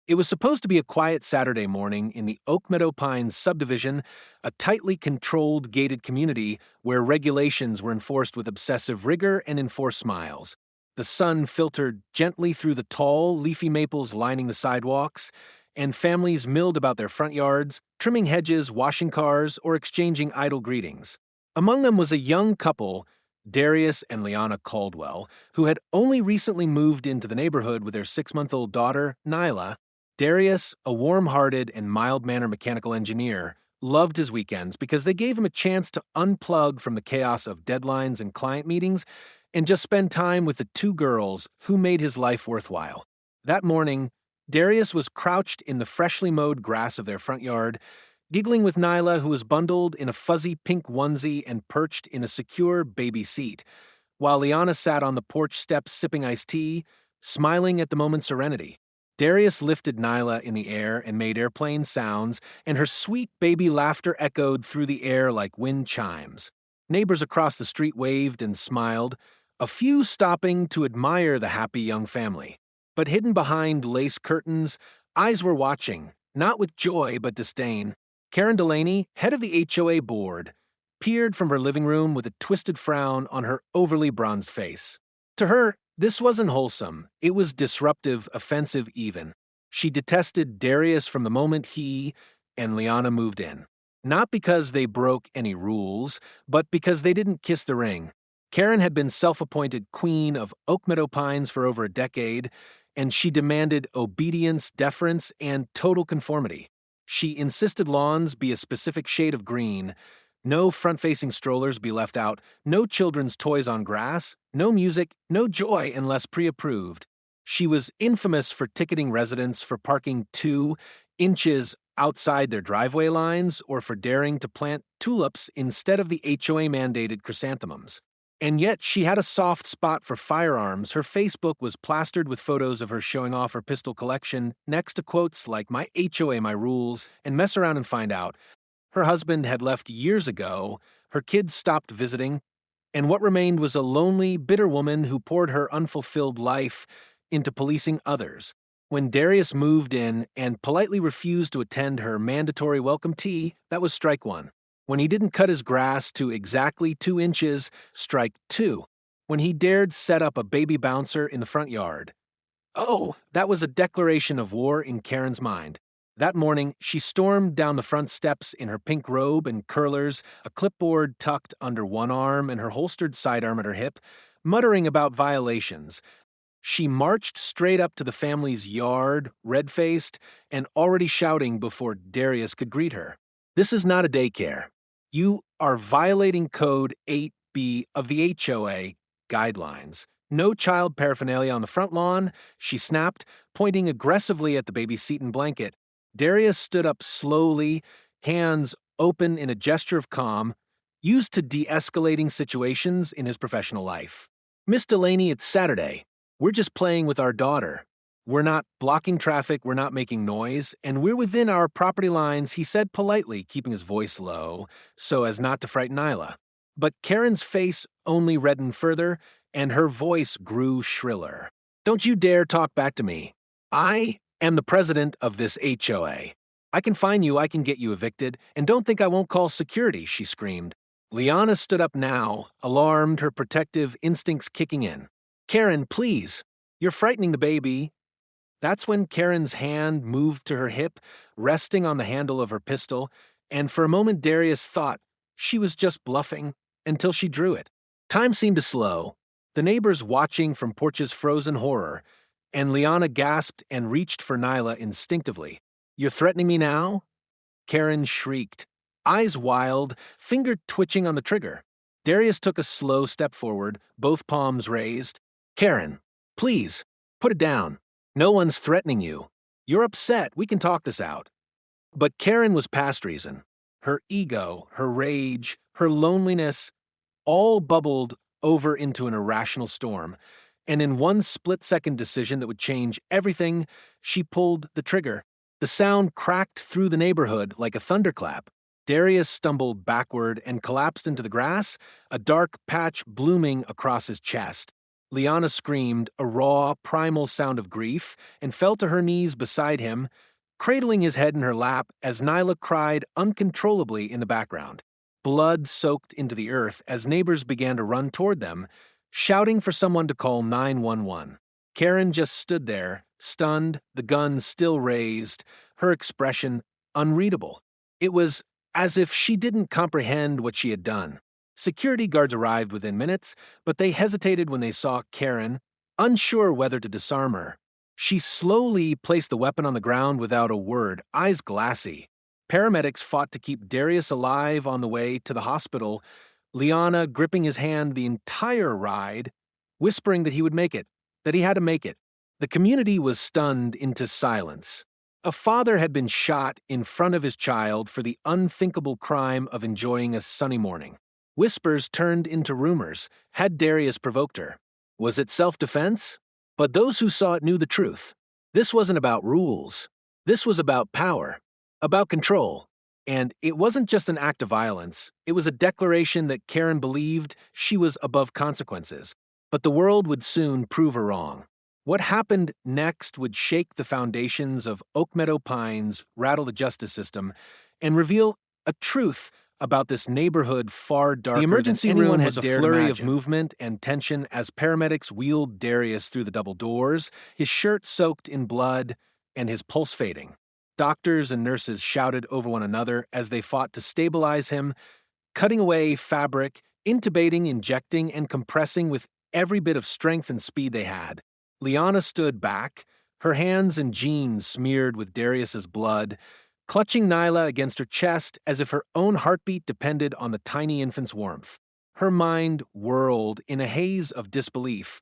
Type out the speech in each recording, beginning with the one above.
It was supposed to be a quiet Saturday morning in the Oak Meadow Pines subdivision, a tightly controlled gated community where regulations were enforced with obsessive rigor and enforced smiles. The sun filtered gently through the tall, leafy maples lining the sidewalks, and families milled about their front yards, trimming hedges, washing cars, or exchanging idle greetings. Among them was a young couple, Darius and Liana Caldwell, who had only recently moved into the neighborhood with their 6-month-old daughter, Nyla. Darius, a warm-hearted and mild-mannered mechanical engineer, loved his weekends because they gave him a chance to unplug from the chaos of deadlines and client meetings and just spend time with the two girls who made his life worthwhile. That morning, Darius was crouched in the freshly mowed grass of their front yard, giggling with Nyla, who was bundled in a fuzzy pink onesie and perched in a secure baby seat, while Liana sat on the porch steps sipping iced tea, smiling at the moment's serenity. Darius lifted Nyla in the air and made airplane sounds, and her sweet baby laughter echoed through the air like wind chimes. Neighbors across the street waved and smiled, a few stopping to admire the happy young family. But hidden behind lace curtains, eyes were watching, not with joy but disdain. Karen Delaney, head of the HOA board, peered from her living room with a twisted frown on her overly bronzed face. To her, this wasn't wholesome. It was disruptive, offensive even. She detested Darius from the moment he and Liana moved in. Not because they broke any rules, but because they didn't kiss the ring. Karen had been self-appointed queen of Oak Meadow Pines for over a decade, and she demanded obedience, deference, and total conformity. She insisted lawns be a specific shade of green, no front-facing strollers be left out, no children's toys on grass, no music, no joy unless pre-approved. She was infamous for ticketing residents for parking 2 inches outside their driveway lines or for daring to plant tulips instead of the HOA-mandated chrysanthemums. And yet she had a soft spot for firearms. Her Facebook was plastered with photos of her showing off her pistol collection next to quotes like "My HOA, my rules," and "Mess around and find out." Her husband had left years ago, her kids stopped visiting, and what remained was a lonely, bitter woman who poured her unfulfilled life into policing others. When Darius moved in and politely refused to attend her mandatory welcome tea, that was strike one. When he didn't cut his grass to exactly 2 inches, strike two. When he dared set up a baby bouncer in the front yard. Oh, that was a declaration of war in Karen's mind. That morning, she stormed down the front steps in her pink robe and curlers, a clipboard tucked under one arm and her holstered sidearm at her hip, muttering about violations. She marched straight up to the family's yard, red-faced, and already shouting before Darius could greet her. "This is not a daycare. You are violating Code 8B of the HOA guidelines. No child paraphernalia on the front lawn," she snapped, pointing aggressively at the baby seat and blanket. Darius stood up slowly, hands open in a gesture of calm, used to de-escalating situations in his professional life. "Miss Delaney, it's Saturday. We're just playing with our daughter. We're not blocking traffic, we're not making noise, and we're within our property lines," he said politely, keeping his voice low, so as not to frighten Nyla. But Karen's face only reddened further, and her voice grew shriller. "Don't you dare talk back to me. I am the president of this HOA. I can fine you, I can get you evicted, and don't think I won't call security," she screamed. Liana stood up now, alarmed, her protective instincts kicking in. "Karen, please. You're frightening the baby." That's when Karen's hand moved to her hip, resting on the handle of her pistol, and for a moment Darius thought she was just bluffing until she drew it. Time seemed to slow, the neighbors watching from porches froze in horror, and Liana gasped and reached for Nyla instinctively. "You're threatening me now?" Karen shrieked, eyes wild, finger twitching on the trigger. Darius took a slow step forward, both palms raised. "Karen, please, put it down. No one's threatening you. You're upset, we can talk this out." But Karen was past reason. Her ego, her rage, her loneliness, all bubbled over into an irrational storm, and in one split-second decision that would change everything, she pulled the trigger. The sound cracked through the neighborhood like a thunderclap. Darius stumbled backward and collapsed into the grass, a dark patch blooming across his chest. Liana screamed, a raw, primal sound of grief, and fell to her knees beside him, cradling his head in her lap as Nyla cried uncontrollably in the background. Blood soaked into the earth as neighbors began to run toward them, shouting for someone to call 911. Karen just stood there, stunned, the gun still raised, her expression unreadable. It was as if she didn't comprehend what she had done. Security guards arrived within minutes, but they hesitated when they saw Karen, unsure whether to disarm her. She slowly placed the weapon on the ground without a word, eyes glassy. Paramedics fought to keep Darius alive on the way to the hospital, Liana gripping his hand the entire ride, whispering that he would make it, that he had to make it. The community was stunned into silence. A father had been shot in front of his child for the unthinkable crime of enjoying a sunny morning. Whispers turned into rumors. Had Darius provoked her? Was it self-defense? But those who saw it knew the truth. This wasn't about rules. This was about power, about control. And it wasn't just an act of violence. It was a declaration that Karen believed she was above consequences. But the world would soon prove her wrong. What happened next would shake the foundations of Oak Meadow Pines, rattle the justice system, and reveal a truth about this neighborhood far darker than anyone had dared imagine. The emergency room was a flurry of movement and tension as paramedics wheeled Darius through the double doors, his shirt soaked in blood and his pulse fading. Doctors and nurses shouted over one another as they fought to stabilize him, cutting away fabric, intubating, injecting, and compressing with every bit of strength and speed they had. Liana stood back, her hands and jeans smeared with Darius's blood, clutching Nyla against her chest as if her own heartbeat depended on the tiny infant's warmth. Her mind whirled in a haze of disbelief.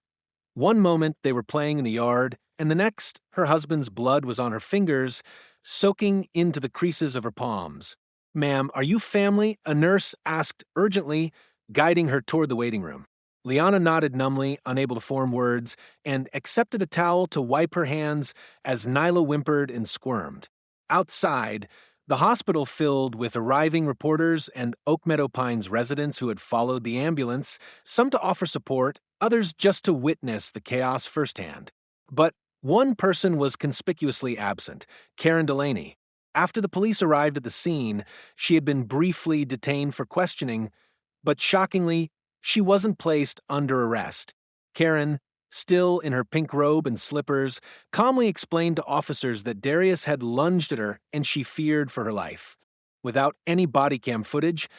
One moment they were playing in the yard, and the next her husband's blood was on her fingers, soaking into the creases of her palms. "Ma'am, are you family?" a nurse asked urgently, guiding her toward the waiting room. Liana nodded numbly, unable to form words, and accepted a towel to wipe her hands as Nyla whimpered and squirmed. Outside, the hospital filled with arriving reporters and Oak Meadow Pines residents who had followed the ambulance, some to offer support, others just to witness the chaos firsthand. But one person was conspicuously absent, Karen Delaney. After the police arrived at the scene, she had been briefly detained for questioning, but shockingly, she wasn't placed under arrest. Karen, still in her pink robe and slippers, calmly explained to officers that Darius had lunged at her and she feared for her life. Without any body cam footage,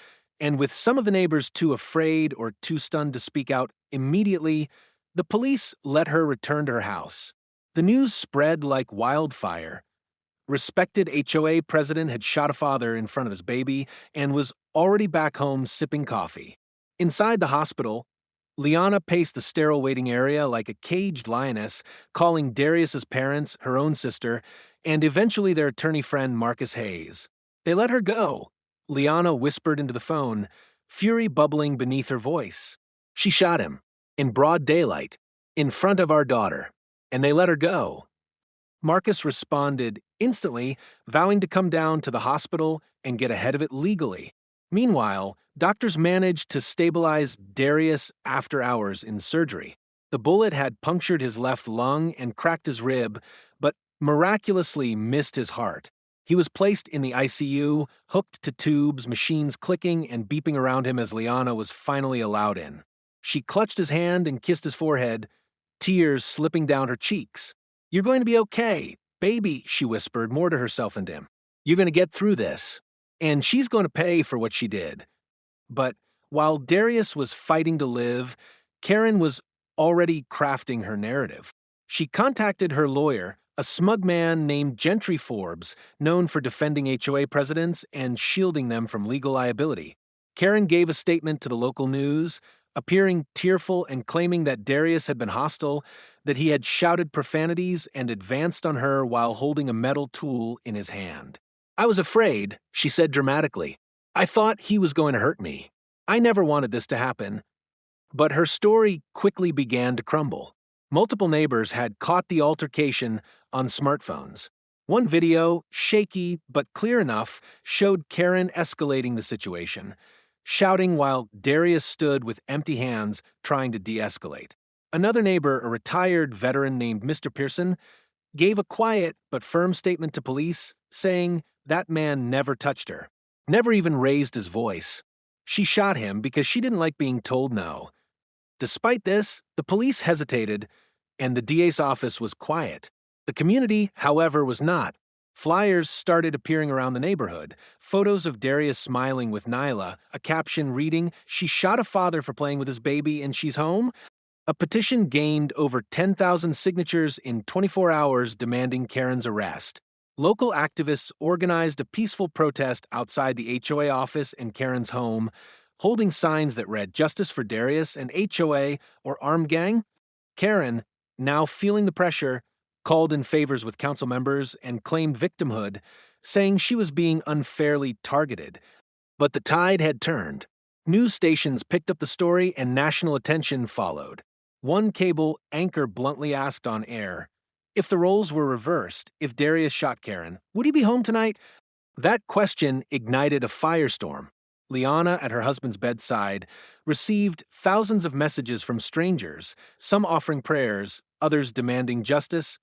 and with some of the neighbors too afraid or too stunned to speak out immediately, the police let her return to her house. The news spread like wildfire. Respected HOA president had shot a father in front of his baby and was already back home sipping coffee. Inside the hospital, Liana paced the sterile waiting area like a caged lioness, calling Darius's parents, her own sister, and eventually their attorney friend Marcus Hayes. "They let her go," Liana whispered into the phone, fury bubbling beneath her voice. "She shot him, in broad daylight, in front of our daughter, and they let her go." Marcus responded instantly, vowing to come down to the hospital and get ahead of it legally. Meanwhile, doctors managed to stabilize Darius after hours in surgery. The bullet had punctured his left lung and cracked his rib, but miraculously missed his heart. He was placed in the ICU, hooked to tubes, machines clicking and beeping around him as Liana was finally allowed in. She clutched his hand and kissed his forehead, tears slipping down her cheeks. "You're going to be okay, baby," she whispered more to herself and him. "You're going to get through this. And she's going to pay for what she did." But while Darius was fighting to live, Karen was already crafting her narrative. She contacted her lawyer, a smug man named Gentry Forbes, known for defending HOA presidents and shielding them from legal liability. Karen gave a statement to the local news, appearing tearful and claiming that Darius had been hostile, that he had shouted profanities and advanced on her while holding a metal tool in his hand. "I was afraid," she said dramatically. "I thought he was going to hurt me. I never wanted this to happen." But her story quickly began to crumble. Multiple neighbors had caught the altercation on smartphones. One video, shaky but clear enough, showed Karen escalating the situation, shouting while Darius stood with empty hands trying to de-escalate. Another neighbor, a retired veteran named Mr. Pearson, gave a quiet but firm statement to police, saying that man never touched her, never even raised his voice. She shot him because she didn't like being told no. Despite this, the police hesitated, and the DA's office was quiet. The community, however, was not. Flyers started appearing around the neighborhood, photos of Darius smiling with Nyla, a caption reading, "She shot a father for playing with his baby and she's home." A petition gained over 10,000 signatures in 24 hours demanding Karen's arrest. Local activists organized a peaceful protest outside the HOA office and Karen's home, holding signs that read "Justice for Darius" and "HOA" or "Armed Gang." Karen, now feeling the pressure, called in favors with council members and claimed victimhood, saying she was being unfairly targeted. But the tide had turned. News stations picked up the story and national attention followed. One cable anchor bluntly asked on air, if the roles were reversed, if Darius shot Karen, would he be home tonight? That question ignited a firestorm. Liana, at her husband's bedside, received thousands of messages from strangers, some offering prayers, others demanding justice,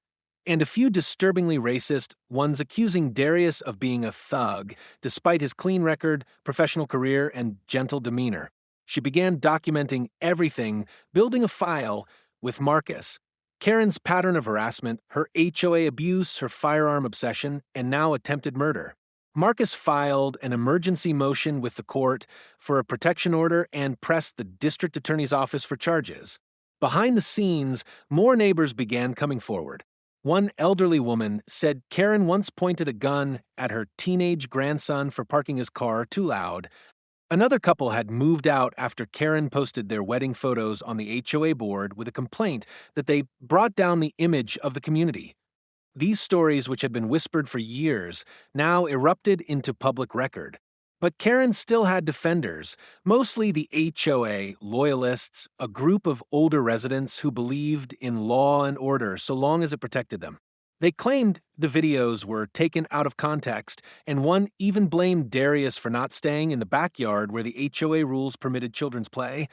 and a few disturbingly racist, ones accusing Darius of being a thug, despite his clean record, professional career, and gentle demeanor. She began documenting everything, building a file with Marcus. Karen's pattern of harassment, her HOA abuse, her firearm obsession, and now attempted murder. Marcus filed an emergency motion with the court for a protection order and pressed the district attorney's office for charges. Behind the scenes, more neighbors began coming forward. One elderly woman said Karen once pointed a gun at her teenage grandson for parking his car too loud. Another couple had moved out after Karen posted their wedding photos on the HOA board with a complaint that they brought down the image of the community. These stories, which had been whispered for years, now erupted into public record. But Karen still had defenders, mostly the HOA loyalists, a group of older residents who believed in law and order so long as it protected them. They claimed the videos were taken out of context, and one even blamed Darius for not staying in the backyard where the HOA rules permitted children's play.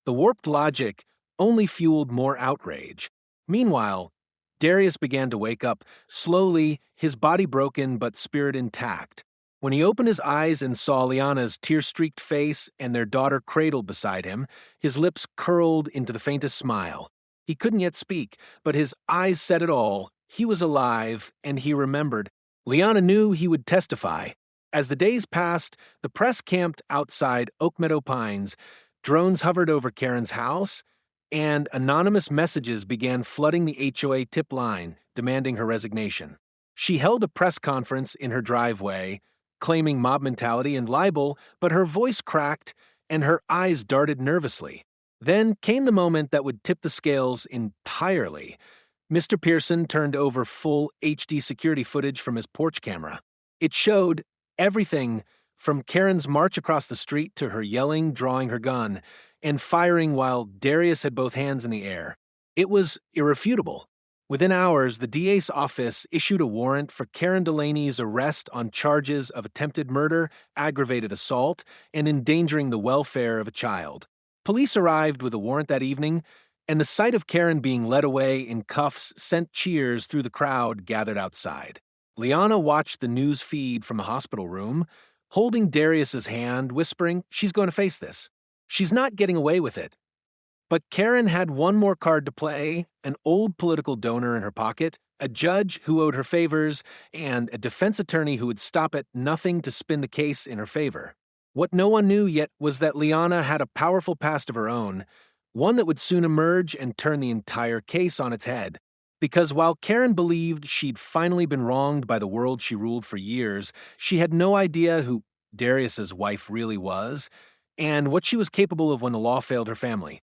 The warped logic only fueled more outrage. Meanwhile, Darius began to wake up, slowly, his body broken but spirit intact. When he opened his eyes and saw Liana's tear-streaked face and their daughter cradled beside him, his lips curled into the faintest smile. He couldn't yet speak, but his eyes said it all. He was alive, and he remembered. Liana knew he would testify. As the days passed, the press camped outside Oak Meadow Pines. Drones hovered over Karen's house, and anonymous messages began flooding the HOA tip line, demanding her resignation. She held a press conference in her driveway, claiming mob mentality and libel, but her voice cracked and her eyes darted nervously. Then came the moment that would tip the scales entirely. Mr. Pearson turned over full HD security footage from his porch camera. It showed everything from Karen's march across the street to her yelling, drawing her gun, and firing while Darius had both hands in the air. It was irrefutable. Within hours, the DA's office issued a warrant for Karen Delaney's arrest on charges of attempted murder, aggravated assault, and endangering the welfare of a child. Police arrived with a warrant that evening, and the sight of Karen being led away in cuffs sent cheers through the crowd gathered outside. Liana watched the news feed from the hospital room, holding Darius's hand, whispering, "She's going to face this. She's not getting away with it." But Karen had one more card to play, an old political donor in her pocket, a judge who owed her favors, and a defense attorney who would stop at nothing to spin the case in her favor. What no one knew yet was that Liana had a powerful past of her own, one that would soon emerge and turn the entire case on its head. Because while Karen believed she'd finally been wronged by the world she ruled for years, she had no idea who Darius's wife really was, and what she was capable of when the law failed her family.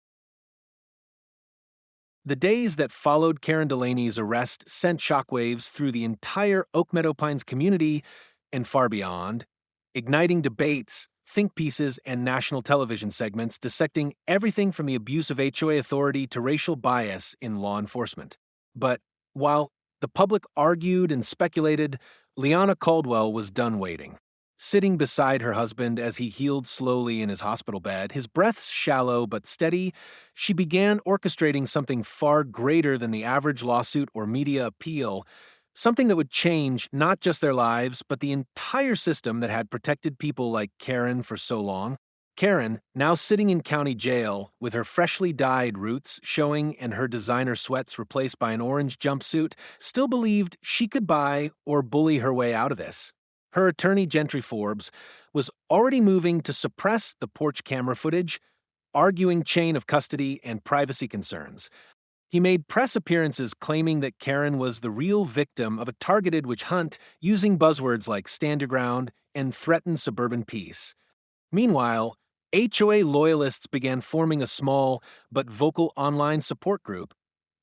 The days that followed Karen Delaney's arrest sent shockwaves through the entire Oak Meadow Pines community and far beyond, igniting debates, think pieces, and national television segments dissecting everything from the abuse of HOA authority to racial bias in law enforcement. But while the public argued and speculated, Liana Caldwell was done waiting. Sitting beside her husband as he healed slowly in his hospital bed, his breaths shallow but steady, she began orchestrating something far greater than the average lawsuit or media appeal, something that would change not just their lives, but the entire system that had protected people like Karen for so long. Karen, now sitting in county jail with her freshly dyed roots showing and her designer sweats replaced by an orange jumpsuit, still believed she could buy or bully her way out of this. Her attorney, Gentry Forbes, was already moving to suppress the porch camera footage, arguing chain of custody and privacy concerns. He made press appearances claiming that Karen was the real victim of a targeted witch hunt using buzzwords like stand your ground and threaten suburban peace. Meanwhile, HOA loyalists began forming a small but vocal online support group,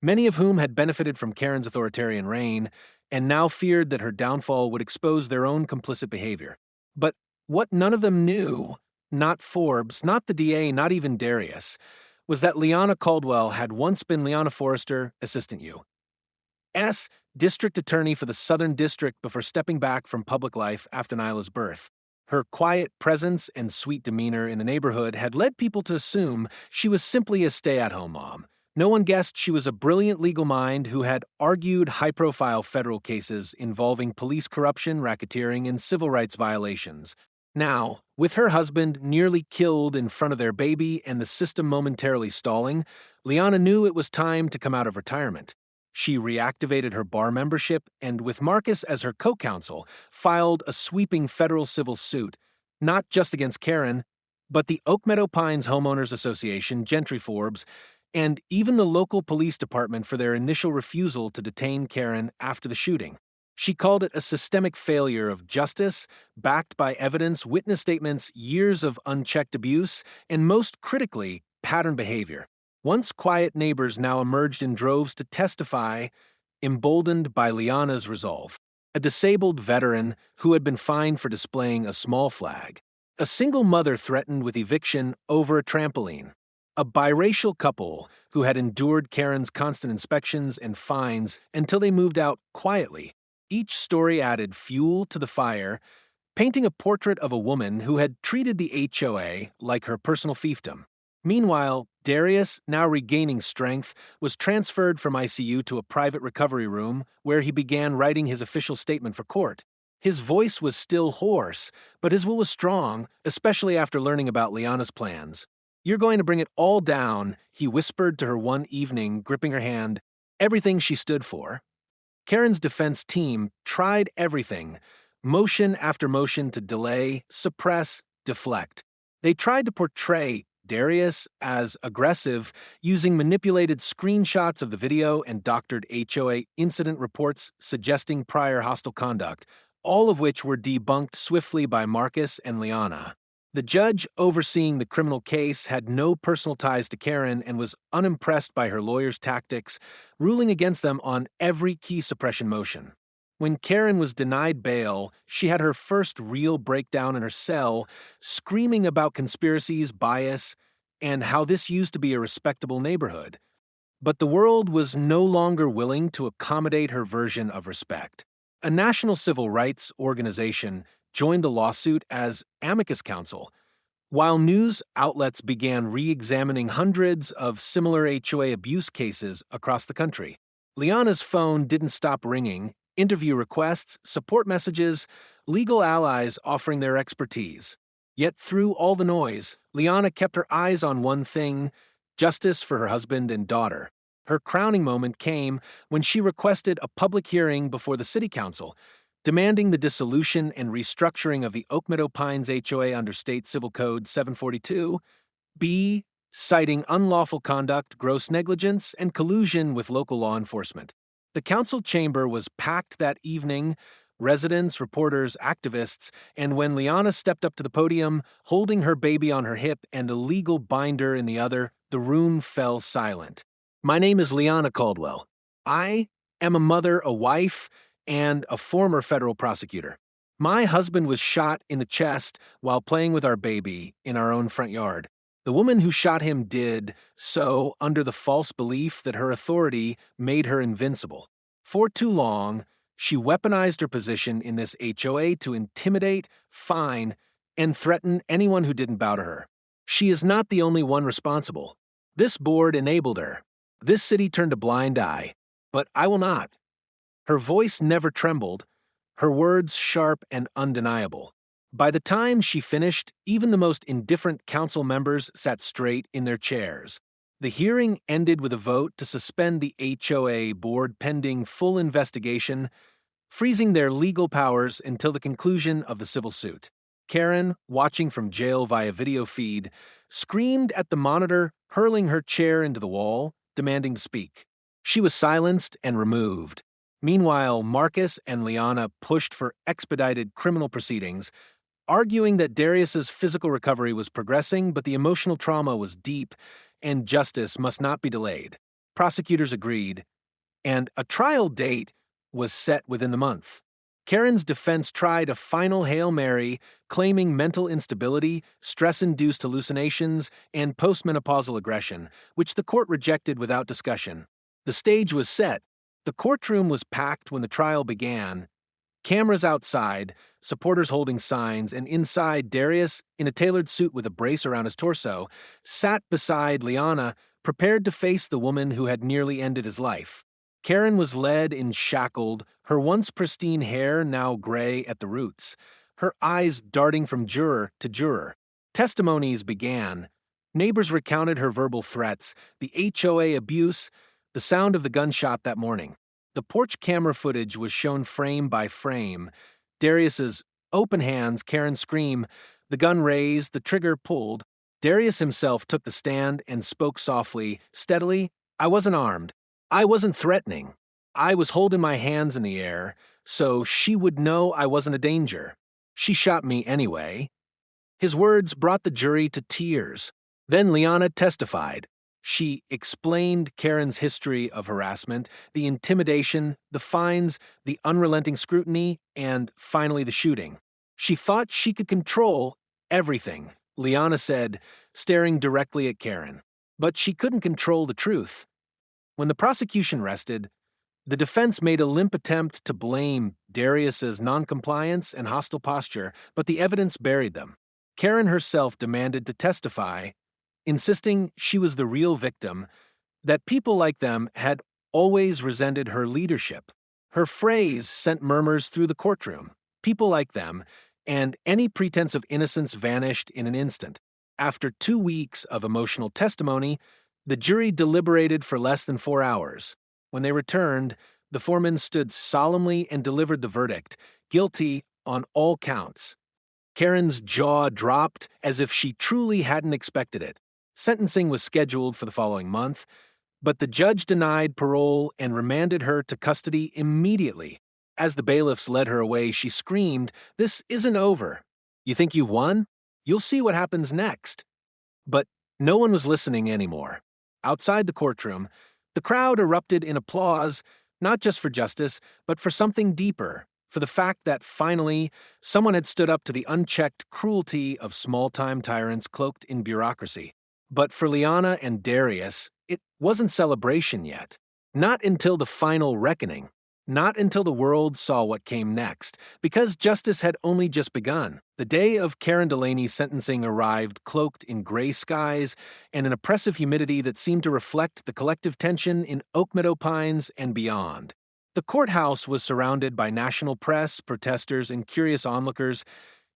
many of whom had benefited from Karen's authoritarian reign and now feared that her downfall would expose their own complicit behavior. But what none of them knew, not Forbes, not the DA, not even Darius, was that Liana Caldwell had once been Liana Forrester, Assistant U.S. District Attorney for the Southern District before stepping back from public life after Nyla's birth. Her quiet presence and sweet demeanor in the neighborhood had led people to assume she was simply a stay-at-home mom. No one guessed she was a brilliant legal mind who had argued high-profile federal cases involving police corruption, racketeering, and civil rights violations. Now, with her husband nearly killed in front of their baby and the system momentarily stalling, Liana knew it was time to come out of retirement. She reactivated her bar membership and, with Marcus as her co-counsel, filed a sweeping federal civil suit, not just against Karen, but the Oak Meadow Pines Homeowners Association, Gentry Forbes, and even the local police department for their initial refusal to detain Karen after the shooting. She called it a systemic failure of justice, backed by evidence, witness statements, years of unchecked abuse, and most critically, pattern behavior. Once quiet neighbors now emerged in droves to testify, emboldened by Liana's resolve. A disabled veteran who had been fined for displaying a small flag. A single mother threatened with eviction over a trampoline. A biracial couple who had endured Karen's constant inspections and fines until they moved out quietly. Each story added fuel to the fire, painting a portrait of a woman who had treated the HOA like her personal fiefdom. Meanwhile, Darius, now regaining strength, was transferred from ICU to a private recovery room where he began writing his official statement for court. His voice was still hoarse, but his will was strong, especially after learning about Liana's plans. "You're going to bring it all down," he whispered to her one evening, gripping her hand, everything she stood for. Karen's defense team tried everything, motion after motion to delay, suppress, deflect. They tried to portray Darius as aggressive, using manipulated screenshots of the video and doctored HOA incident reports suggesting prior hostile conduct, all of which were debunked swiftly by Marcus and Liana. The judge overseeing the criminal case had no personal ties to Karen and was unimpressed by her lawyer's tactics, ruling against them on every key suppression motion. When Karen was denied bail, she had her first real breakdown in her cell, screaming about conspiracies, bias, and how this used to be a respectable neighborhood. But the world was no longer willing to accommodate her version of respect. A national civil rights organization joined the lawsuit as amicus counsel, while news outlets began re-examining hundreds of similar HOA abuse cases across the country. Liana's phone didn't stop ringing, interview requests, support messages, legal allies offering their expertise. Yet through all the noise, Liana kept her eyes on one thing: justice for her husband and daughter. Her crowning moment came when she requested a public hearing before the city council, demanding the dissolution and restructuring of the Oak Meadow Pines HOA under State Civil Code 742B, citing unlawful conduct, gross negligence, and collusion with local law enforcement. The council chamber was packed that evening, residents, reporters, activists, and when Liana stepped up to the podium, holding her baby on her hip and a legal binder in the other, the room fell silent. "My name is Liana Caldwell. I am a mother, a wife, and a former federal prosecutor. My husband was shot in the chest while playing with our baby in our own front yard. The woman who shot him did so under the false belief that her authority made her invincible. For too long, She weaponized her position in this HOA to intimidate, fine, and threaten anyone who didn't bow to her. She is not the only one responsible. This board enabled her. This city turned a blind eye. But I will not. Her voice never trembled, her words sharp and undeniable. By the time she finished, even the most indifferent council members sat straight in their chairs. The hearing ended with a vote to suspend the HOA board pending full investigation, freezing their legal powers until the conclusion of the civil suit. Karen, watching from jail via video feed, screamed at the monitor, hurling her chair into the wall, demanding to speak. She was silenced and removed. Meanwhile, Marcus and Liana pushed for expedited criminal proceedings, arguing that Darius's physical recovery was progressing, but the emotional trauma was deep and justice must not be delayed. Prosecutors agreed, and a trial date was set within the month. Karen's defense tried a final Hail Mary, claiming mental instability, stress-induced hallucinations, and postmenopausal aggression, which the court rejected without discussion. The stage was set. The courtroom was packed when the trial began. Cameras outside, supporters holding signs, and inside, Darius, in a tailored suit with a brace around his torso, sat beside Liana, prepared to face the woman who had nearly ended his life. Karen was led in shackled, her once pristine hair now gray at the roots, her eyes darting from juror to juror. Testimonies began. Neighbors recounted her verbal threats, the HOA abuse, the sound of the gunshot that morning. The porch camera footage was shown frame by frame. Darius's open hands, Karen's scream, the gun raised, the trigger pulled. Darius himself took the stand and spoke softly, steadily. I wasn't armed. I wasn't threatening. I was holding my hands in the air, so she would know I wasn't a danger. She shot me anyway. His words brought the jury to tears. Then Liana testified. She explained Karen's history of harassment, the intimidation, the fines, the unrelenting scrutiny, and finally the shooting. She thought she could control everything, Liana said, staring directly at Karen. But she couldn't control the truth. When the prosecution rested, the defense made a limp attempt to blame Darius's noncompliance and hostile posture, but the evidence buried them. Karen herself demanded to testify, insisting she was the real victim, that people like them had always resented her leadership. Her phrase sent murmurs through the courtroom. People like them, and any pretense of innocence vanished in an instant. After 2 weeks of emotional testimony, the jury deliberated for less than 4 hours. When they returned, the foreman stood solemnly and delivered the verdict, guilty on all counts. Karen's jaw dropped as if she truly hadn't expected it. Sentencing was scheduled for the following month, but the judge denied parole and remanded her to custody immediately. As the bailiffs led her away, she screamed, "This isn't over. You think you won? You'll see what happens next." But no one was listening anymore. Outside the courtroom, the crowd erupted in applause, not just for justice, but for something deeper, for the fact that finally, someone had stood up to the unchecked cruelty of small-time tyrants cloaked in bureaucracy. But for Liana and Darius, it wasn't celebration yet. Not until the final reckoning. Not until the world saw what came next, because justice had only just begun. The day of Karen Delaney's sentencing arrived cloaked in gray skies and an oppressive humidity that seemed to reflect the collective tension in Oak Meadow Pines and beyond. The courthouse was surrounded by national press, protesters, and curious onlookers,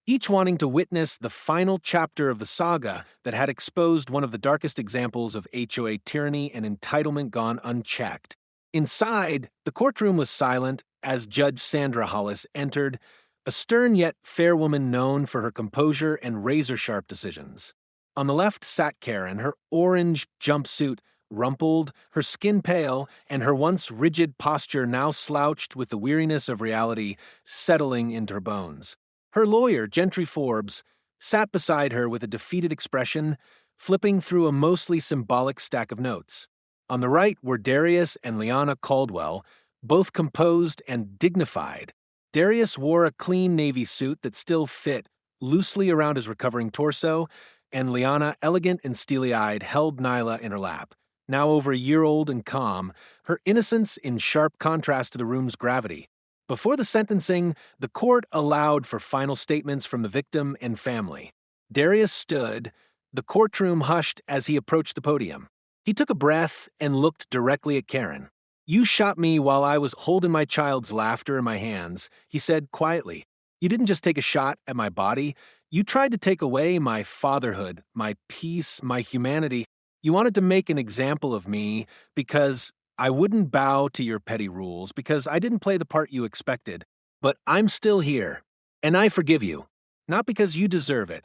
each wanting to witness the final chapter of the saga that had exposed one of the darkest examples of HOA tyranny and entitlement gone unchecked. Inside, the courtroom was silent as Judge Sandra Hollis entered, a stern yet fair woman known for her composure and razor-sharp decisions. On the left sat Karen, her orange jumpsuit rumpled, her skin pale, and her once rigid posture now slouched with the weariness of reality settling into her bones. Her lawyer, Gentry Forbes, sat beside her with a defeated expression, flipping through a mostly symbolic stack of notes. On the right were Darius and Liana Caldwell, both composed and dignified. Darius wore a clean navy suit that still fit loosely around his recovering torso, and Liana, elegant and steely-eyed, held Nyla in her lap, now over a year old and calm, her innocence in sharp contrast to the room's gravity. Before the sentencing, the court allowed for final statements from the victim and family. Darius stood, the courtroom hushed as he approached the podium. He took a breath and looked directly at Karen. "You shot me while I was holding my child's laughter in my hands," he said quietly. "You didn't just take a shot at my body, you tried to take away my fatherhood, my peace, my humanity. You wanted to make an example of me because I wouldn't bow to your petty rules, because I didn't play the part you expected. But I'm still here, and I forgive you. Not because you deserve it,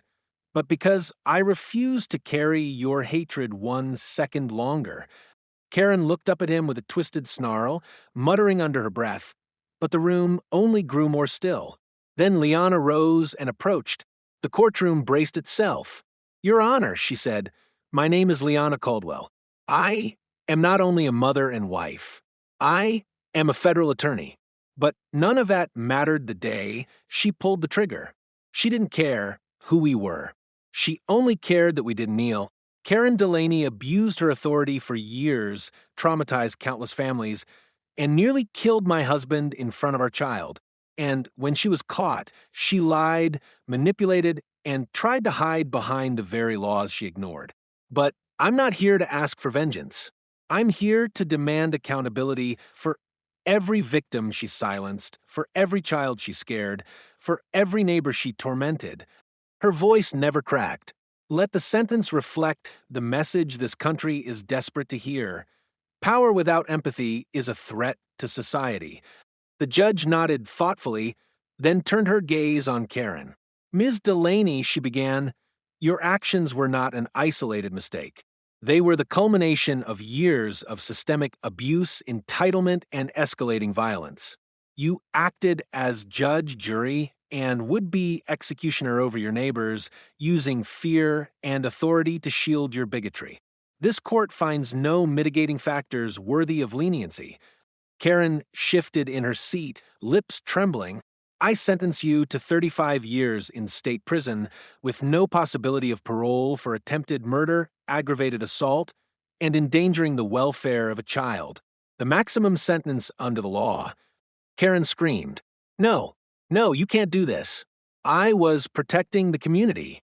but because I refuse to carry your hatred 1 second longer." Karen looked up at him with a twisted snarl, muttering under her breath, but the room only grew more still. Then Liana rose and approached. The courtroom braced itself. "Your Honor," she said, "my name is Liana Caldwell. I am not only a mother and wife. I am a federal attorney." But none of that mattered the day she pulled the trigger. She didn't care who we were. She only cared that we didn't kneel. Karen Delaney abused her authority for years, traumatized countless families, and nearly killed my husband in front of our child. And when she was caught, she lied, manipulated, and tried to hide behind the very laws she ignored. But I'm not here to ask for vengeance. I'm here to demand accountability for every victim she silenced, for every child she scared, for every neighbor she tormented. Her voice never cracked. Let the sentence reflect the message this country is desperate to hear. Power without empathy is a threat to society. The judge nodded thoughtfully, then turned her gaze on Karen. "Ms. Delaney," she began, "your actions were not an isolated mistake. They were the culmination of years of systemic abuse, entitlement, and escalating violence. You acted as judge, jury, and would-be executioner over your neighbors, using fear and authority to shield your bigotry. This court finds no mitigating factors worthy of leniency." Karen shifted in her seat, lips trembling. "I sentence you to 35 years in state prison with no possibility of parole for attempted murder, aggravated assault, and endangering the welfare of a child. The maximum sentence under the law." Karen screamed, "No, no, you can't do this. I was protecting the community."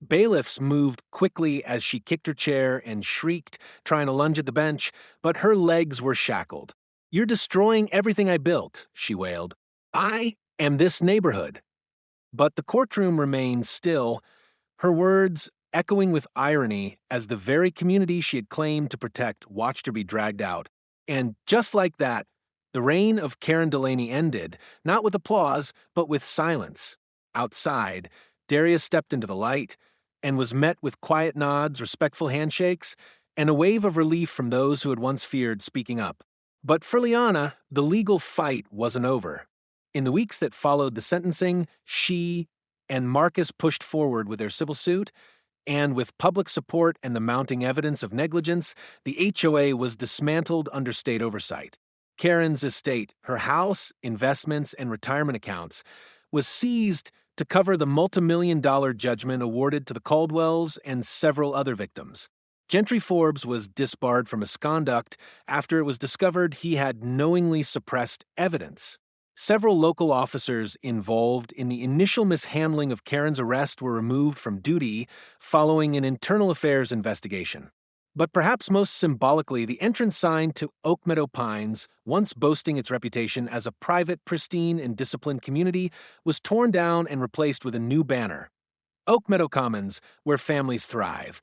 Bailiffs moved quickly as she kicked her chair and shrieked, trying to lunge at the bench, but her legs were shackled. "You're destroying everything I built," she wailed. "I am this neighborhood." But the courtroom remained still, her words echoing with irony as the very community she had claimed to protect watched her be dragged out. And just like that, the reign of Karen Delaney ended, not with applause, but with silence. Outside, Darius stepped into the light and was met with quiet nods, respectful handshakes, and a wave of relief from those who had once feared speaking up. But for Liana, the legal fight wasn't over. In the weeks that followed the sentencing, she and Marcus pushed forward with their civil suit, and with public support and the mounting evidence of negligence, the HOA was dismantled under state oversight. Karen's estate, her house, investments, and retirement accounts, was seized to cover the multimillion-dollar judgment awarded to the Caldwells and several other victims. Gentry Forbes was disbarred from misconduct after it was discovered he had knowingly suppressed evidence. Several local officers involved in the initial mishandling of Karen's arrest were removed from duty following an internal affairs investigation. But perhaps most symbolically, the entrance sign to Oak Meadow Pines, once boasting its reputation as a private, pristine, and disciplined community, was torn down and replaced with a new banner: Oak Meadow Commons, where families thrive.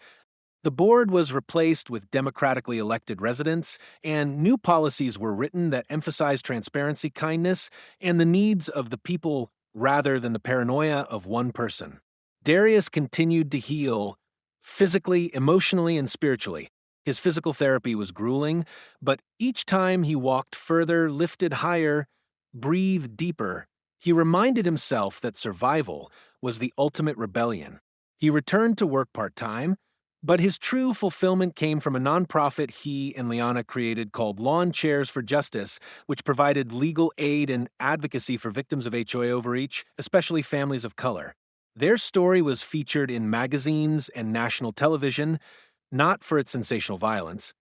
The board was replaced with democratically elected residents, and new policies were written that emphasized transparency, kindness, and the needs of the people rather than the paranoia of one person. Darius continued to heal physically, emotionally, and spiritually. His physical therapy was grueling, but each time he walked further, lifted higher, breathed deeper, he reminded himself that survival was the ultimate rebellion. He returned to work part-time, but his true fulfillment came from a nonprofit he and Liana created called Lawn Chairs for Justice, which provided legal aid and advocacy for victims of HOA overreach, especially families of color. Their story was featured in magazines and national television, not for its sensational violence,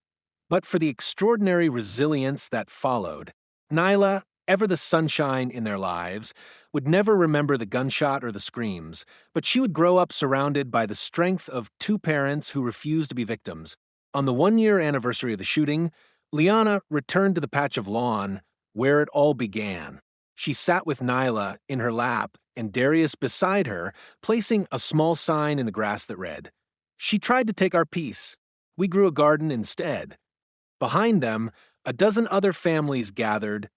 but for the extraordinary resilience that followed. Nyla, ever the sunshine in their lives, would never remember the gunshot or the screams, but she would grow up surrounded by the strength of two parents who refused to be victims. On the 1 year anniversary of the shooting, Liana returned to the patch of lawn where it all began. She sat with Nyla in her lap and Darius beside her, placing a small sign in the grass that read, "She tried to take our peace. We grew a garden instead." Behind them, a dozen other families gathered,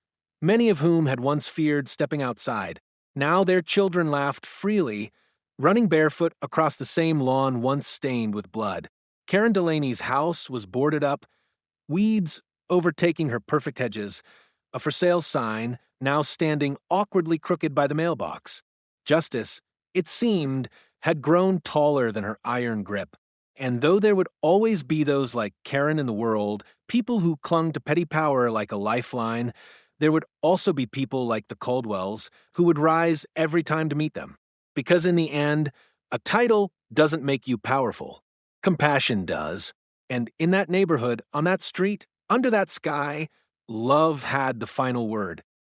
many of whom had once feared stepping outside. Now their children laughed freely, running barefoot across the same lawn once stained with blood. Karen Delaney's house was boarded up, weeds overtaking her perfect hedges, a for sale sign now standing awkwardly crooked by the mailbox. Justice, it seemed, had grown taller than her iron grip. And though there would always be those like Karen in the world, people who clung to petty power like a lifeline, there would also be people like the Caldwells who would rise every time to meet them. Because in the end, a title doesn't make you powerful. Compassion does. And in that neighborhood, on that street, under that sky, love had the final word.